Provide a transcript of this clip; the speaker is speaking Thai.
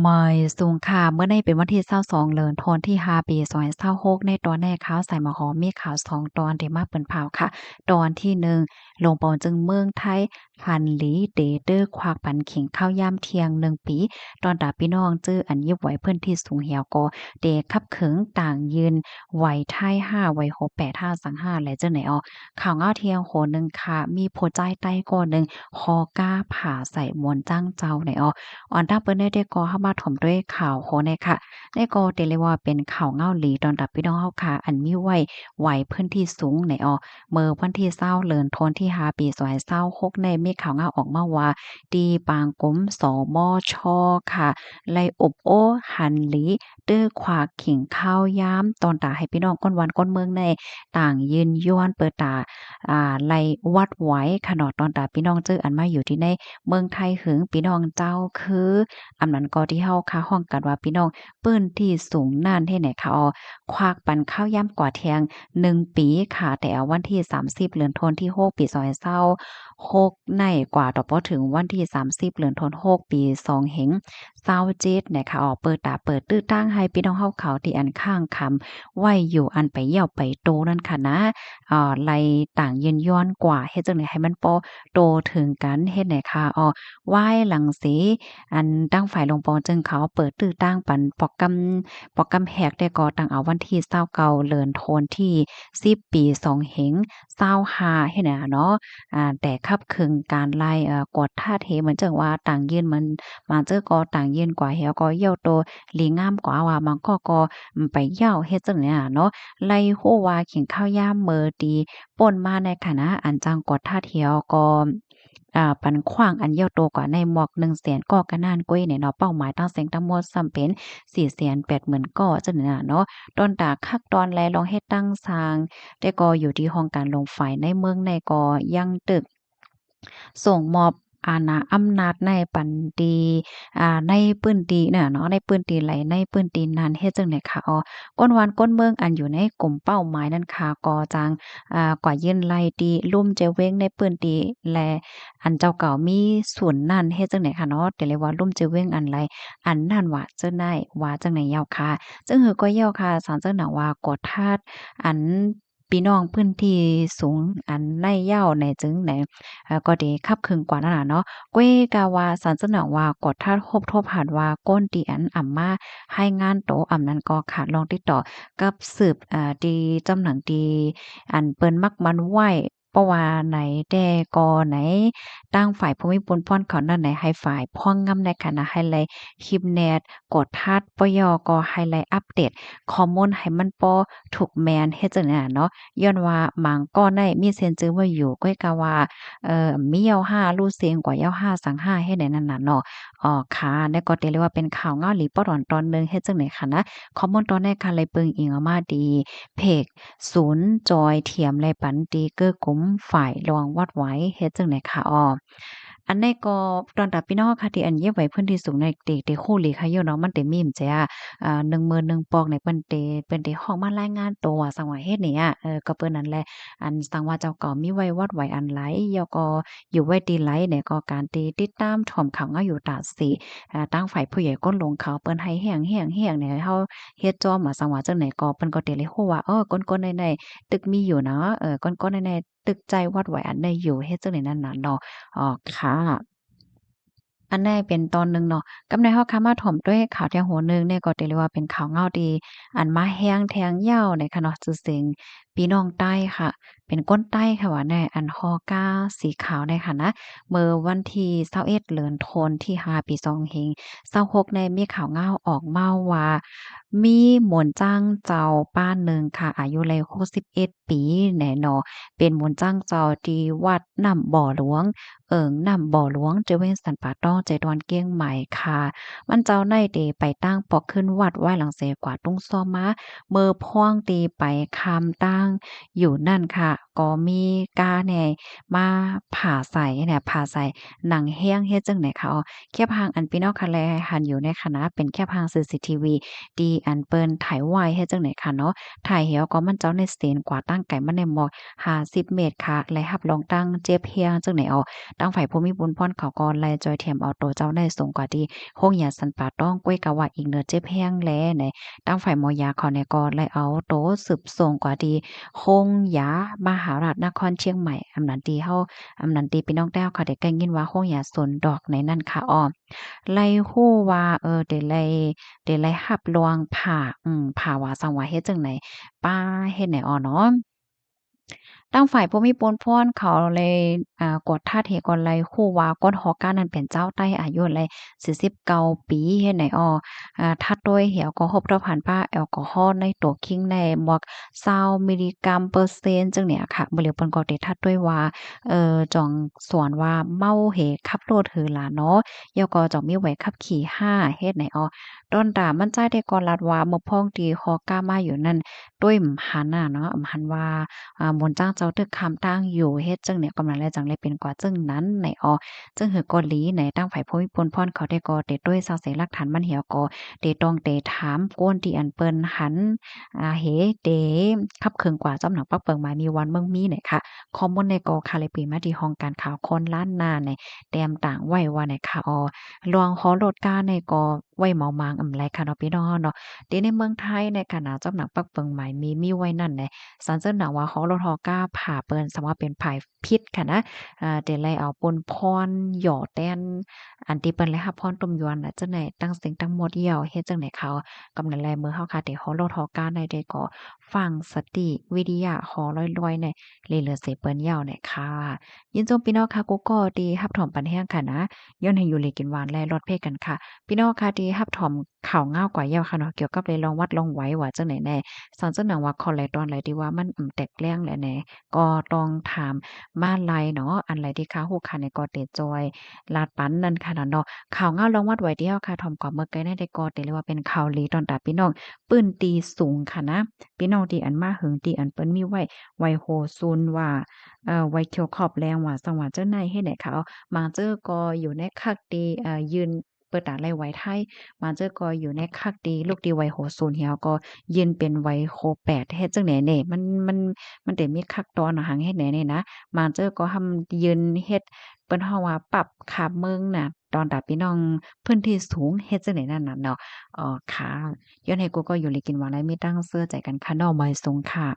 มอยสูงค่ะเมื่อในเป็นวันที่22เดือนธันวาคมที่5ปี2526ในตอนแรกข่าวใส่หมอหอมมีข่าว2ตอนที่มาเปิ้นเผาค่ะตอนที่1ลงปอนจึงเมืองไทยหันหลีเดเดอร์ควักปันขิงข้าวยามเที่ยง1ปีตอนตาพี่น้องจื้ออันยิบไหวเพิ่นที่สูงเหี่ยวก็เดคับเขิงต่างยืนไหวไทย5ไหว6 8 5สัง5และจังไหนอ้อข่าวเงาเที่ยงโหนึงค่ะมีโพใจใต้ก้อหนึ่งคอกล้าผ่าใส่มวนจ้างเจ้าไหนอ้อ ออนตั้งเปิ้นได้ก็เข้ามาถมด้วยข่าวโหเนค่ะได้ก็เตเลยว่าเป็นข่าวเงาหลีตอนรับพี่น้องเฮาค่ะอันมีไว้ไหวพื้นที่สูงในออเมื่อวันที่20เดือนธันวาคมที่5ปี2026ในมีข่าวเงาออกมาว่าดีปางกมสมชค่ะไล่อบโอ้หันหลีตื้อขวากขิงข้าวยามตอนตาให้พี่น้องก้นวันก้นเมืองในต่างยืนย้อนเปิดตาไล่วัดไหวขนาดตอนตาพี่น้องเจออันมาอยู่ที่ในเมืองไทยหึงพี่น้องเจ้าคืออำนั้นก็ที่เฮาคาฮ้องกันว่าพี่น้องปื้นที่สูงน่านเฮ็ดไหนคะควักปันข้าวยามกว่าเที่ยง1ปีค่ะแต่เอาวันที่30เดือนธันวาคมที่6ปี2026ในกว่าต่อพอถึงวันที่30เดือนธันวาคมปี2เห็ง27นะคะเปิดตาเปิดตื้อตั้งให้พี่น้องเฮาเขาที่อันข้างคำไว้อยู่อันไปเหี่ยวไปโตนั่นค่ะนะไล่ต่างยืนย้อนกว่าเฮ็ดจังได๋ให้มันโตถึงกันเฮ็ดไหนคะไหว้หลังสี อันตั้งฝ่ายลงปอจึงเขาเปิดตื้อตั้งปันปอกกำแหกได้ก่อตั้งเอาวันที่29เดือนธันวาคมที่10ปี2เห็ง25เฮ็ดน่ะเนาะแต่คับคึงการไล่กดท่าเทเหมือนจังว่าต่างยืนมันมาเจอก็ต่างยืนกว่าเหี่ยวก็เหี่ยวโตหลีงามกว่าว่ามันก็ไปเหย้าเฮ็ดจังเนี่ยเนาะไล่โฮว่าขิงข้าวยามเมอตีป่นมาในคณะอันจังกดท่าเทียวก็ปันขว้างอันเหี่ยวโตกว่าในหมอก100,000ก่อกะนานกุ้ยเนี่ยเนาะเป้าหมายตั้งเสียงทั้งหมดซ้ำเป็น480,000ก่อจังเนี่ยเนาะตอนตาคักตอนแลลองเฮ็ดตั้งสร้างแต่ก็อยู่ที่ห้องการลงไฟในเมืองในก็ยังตึกส่งมอบอาณาอำนาจในปันดีในพื้นที่น่ะเนาะในพื้นที่ไหลในพื้นที่นั้นเฮ็ดจั่งใดคะก้นวันก้นเมืองอันอยู่ในกลุ่มเป้าหมายนั้นค่ะก็จังกว่ายื่นไล่ตีลุ่มเจเว้งในพื้นที่และอันเจ้าเก่ามีศูนย์นั้นเฮ็ดจั่งใดคะเนาะแต่เลยว่าลุ่มเจเว้งอันไรอันนั้นว่าจั่งใดว่าจั่งใดยาวค่ะจึงหือก็ยาวค่ะสารเจ้าหนาว่ากดทาดอันพี่น้องพื้นที่สูงอันในยาวในจึงไหน ก็ดีคับครึงกว่านั่นน่ะเนาะก้วยกาวาสันเสนอว่ากดทัดฮบทบหาดว่าก้นตีอันอ่ำมาให้งานโตอำนั้นก็ขาดลองติดต่อกับสืบดีจำหนังดีอันเปิ้นมักมันไหว้เพราะว่าไหนแต่ก็ไหนตั้งฝ่ายภูมิพลพ่อนเขานั่นไหนให้ฝ่ายพ่องงำในคณะไฮไลต์คลิปแนตกดทัดปยก็ไฮไลต์อัปเดตข้อมูลให้มันถูกแมนเฮ็ดจังได๋อะเนาะย้อนว่าหมางก้อนได้มีเซ็นเจอไว้อยู่ก้อยกาว่า มีเหย้าห้าลู่เสียงกว่าเหย้าห้าสังห้าเฮ็ดได้นั่นน่ะเนาะค่ะแล้วก็เรียกว่าเป็นข่าวเงาหลีป้อถอนตอนหนึ่งเฮ็ดจั่งใดค่ะนะข้อมูลตอนแรกค่ะเลยเปิงอิงเอามาดีเพจศูนย์จอยเทียมไรปันตีเก้อกุมฝ่ายระวังวัดไว้เฮ็ดจั่งใดค่ะอันนี้ก็ตอนตับพี่น้องค่ะที่อันเย็บไว้พื้นที่สูงในเตคู่หลีค่ะอยู่เนาะมันเตมีมจ้ะ10,000ปอกในเปิ้นเตฮ้องมารายงานตัวว่าสังว่าเฮ็ดเนี่ยก็เปิ้นนั่นแหละ อันสังว่าเจ้าเก่ามีไว้วัดไว้อันไหลแล้วก็อยู่ไว้ตีไหลเนี่ยก็การตีติดตามถ่อมข่าวเงาอยู่ตาสิตั้งฝ่ายผู้ใหญ่ก้นลงเขาเปิ้นให้แฮ้งเนี่ยเฮาเฮ็ดจอมว่าสังว่าจังไหนก็เปิ้นก็เตเลยฮู้ว่าก้นๆในๆตึกมีอยู่นะก้นๆในๆตึกใจวัดไว้อันใดอยู่เฮ็ดจังได๋นั่นน่ะเนาะค่ะ อันแน่เป็นตอนหนึ่งเนาะกำในเฮาคามาถ่อมด้วยข่าวเที่ยงโหนหนึ่งเนี่ยก็ได้เรียกว่าเป็นข่าวเงาดีอันมาแฮ้งแทงยาวเนี่ยค่ะเนาะชื่อเสียงพี่น้องใต้ค่ะเป็นก้นใต้ค่ะว่าแน่อันฮอก้าสีขาวเนี่ยค่ะนะเมื่อวันที่21เดือนธันวาคมที่5ปี2526ในมีข่าวเงาออกมาว่ามีหมวนจ้างเจ้าป้านหนึ่งค่ะอายุเลย61ปีแหน่เนาะเป็นหมวนจ้างเจ้าที่วัดน้ำบ่อหลวง นำบ่อหลวงเจเว้งสันป่าต้องใจดอนเกี้ยงใหม่ค่ะมันเจ้าในเดไปตั้งปอกขึ้นวัดไหว้หลังเสกว่าตุ้งซ้อมม้าเมื่อพ่วงตีไปคำตั้งอยู่นั่นค่ะ ก็มีกาแหน่มาผ่าใส่เนี่ยผ่าใส่หนังแห้งเฮ็ดจั่งใดคะอ้อแค่พางอันพี่น้องคะแลหันอยู่ในคณะเป็นแค่พาง CCTV ดีอันเปิ้นถ่ายไว้เฮ็ดจั่งใดคะเนาะถ่ายเหี่ยวก็มันเจ้าในเซนกว่าตั้งไก่มันในหมอก50เมตรค่ะและรับรองตั้งเจ็บเฮียงจั่งใดอ้อตั้งฝ่ายผู้มีบุญพรเขาก็ไล่จอยแถมเอาโตเจ้าได้สูงกว่าที่โรงยาสันป่าต้องก้วยกะว่าอีกเนื้อเจ็บแห้งแลไหนตั้งฝ่ายหมอยาเขาเนี่ยก็ไล่เอาโตสืบส่งกว่าที่โรงยามหาราชนครเชียงใหม่อำนั้นที่เฮาอำนั้นที่พี่น้องแต้วค่ะได้ได้ยินว่าโรงยาสนดอกในนั้นค่ะอ้อไล่ฮู้ว่าได้ไล่รับรองผ่าว่าซังว่าเฮ็ดจั่งใดป้าเฮ็ดไหนอ้อเนาะ ตั้งฝ่ายผู้มีปนพ้อนเขาเลยกดท่าเทก่อนเลยคู่ว่าก้นฮอกกานั้นเป็นเจ้าใต้อายุเลย49ปีเฮ็ดไหนอ้อทัดด้วยเหี่ยวก็ฮบเราผ่านผ้าแอลกอฮอล์ในตัวคิงในหมวก20มิลลิกรัมเปอร์เซ็นต์จังเนี่ยค่ะบ่เหลียวเปิ้นก็ได้ทัดด้วยว่าจ่องสวนว่าเมาเหขับรถหือหลาเนาะแล้วก็จ่องมีไว้ขับขี่ห้าเฮ็ดไหนอ้อดอนดามันใจได้ก่อนลัดว่าบ่พ้องที่ฮอกกามาอยู่นั่นด้วยหหันน่ะเนาะหันว่า มนต์จ้างเจ้าตึกคำตั้งอยู่เฮ็ดจังเนี่ยกำลังแลจังเลยเป็นกว่าจึงนั้นในอจึงหือเกาหลีในตั้งฝ่ายผู้มีพลพรเขาได้ก่อเดดด้วยซาวเสหลักฐานมันเหี่ยวก่อเดต้องเดถามโก้นที่อันเปิ้นหันเหเดคับเคิงกว่าจอมหนังปักเปิงหมายมีวันเมืองมีเนี่ยค่ะข้อมูลในกอคาเลปีมาที่ห้องการข่าวคนล้านนาในแต้มต่างไว้ว่าในค่ะลวงฮอโลดกาในกอไว้เมามางอำไรค่ะเนาะพี่น้องเนาะเดี๋ยวในเมืองไทยในขณะจอมหนังปักเปิงหมายมีไว้นั่นแหละ สารเจ้าหนังว่าเขาโลทอก้าผ่าเปิ้นสามารถเป็นภายพิษค่ะนะเดี๋ยวไลเอาปนพรหยอดแต้นอันที่เปิ้นเลยค่ะพรต้มยวนน่ะจังไหนตั้งสิ่งตั้งหมดเหี่ยวเฮ็ดจังไหนเขากำนั้นแลมือเฮาค่ะที่เขาโลทอก้าในได้ก็ฟังสติวิทยาขอร้อยๆในเลยเหลือเสเปิ้นเหย้าเนี่ยค่ะยินจมพี่น้องค่ะกูก็ดีรับถอมปันแห้งค่ะนะย้อนให้อยู่เลยกินหวานและรสเผ็ดกันค่ะพี่น้องค่ะที่รับถอมข่าวง่าวกว่าเหย้าค่ะเนาะเกี่ยวกับเลยลองวัดลองไหว้ว่าจังไหนแน่ สอนเจ้าหนังว่าคอไหลตอนไหลที่ว่ามันแตกแรงแหละแหน่ก็ต้องถามบ้านไรเนาะอันไรที่ค้าฮู้ค่ะในก็เตจอยลาดปันนั่นค่ะเนาะข่าวเงาลองวัดไว้เดียวค่ะถ่อมกว่าเมื่อไกลในได้ก็เตเรียกว่าเป็นข่าวลีตอนตาพี่น้องปื้นตีสูงค่ะนะพี่น้องที่อันมาหึงที่อันเปิ้นมีไว้โหซุนว่าไว้เขียวขอบแรงว่าสังว่าเจ้านายเฮ็ดให้เขามาเจอก็อยู่ในคักดียืนเปิดตาไลไว้ไทยมาเจอก็อยู่ในคักดีลูกดีไว้โหซุนเหี่ยวก็ ยืนเป็นไวโคแปดเฮ็ดจั่งใดแหน่มันได้มีคักตอนหังเฮ็ดแหน่นี่นะมาเจอก็ทำยืนเฮ็ดเปิ้นฮ้องว่าปรับคาบเมืองน่ะตอนตาพี่น้องพื้นที่สูงเฮ็ดจั่งใดนั่นน่ะเนาะค่ะย้อนให้กูก็อยู่เลยกินว่าไรมีตั้งเสื้อใจกันค่ะเนาะบ่ายสูงค่ะ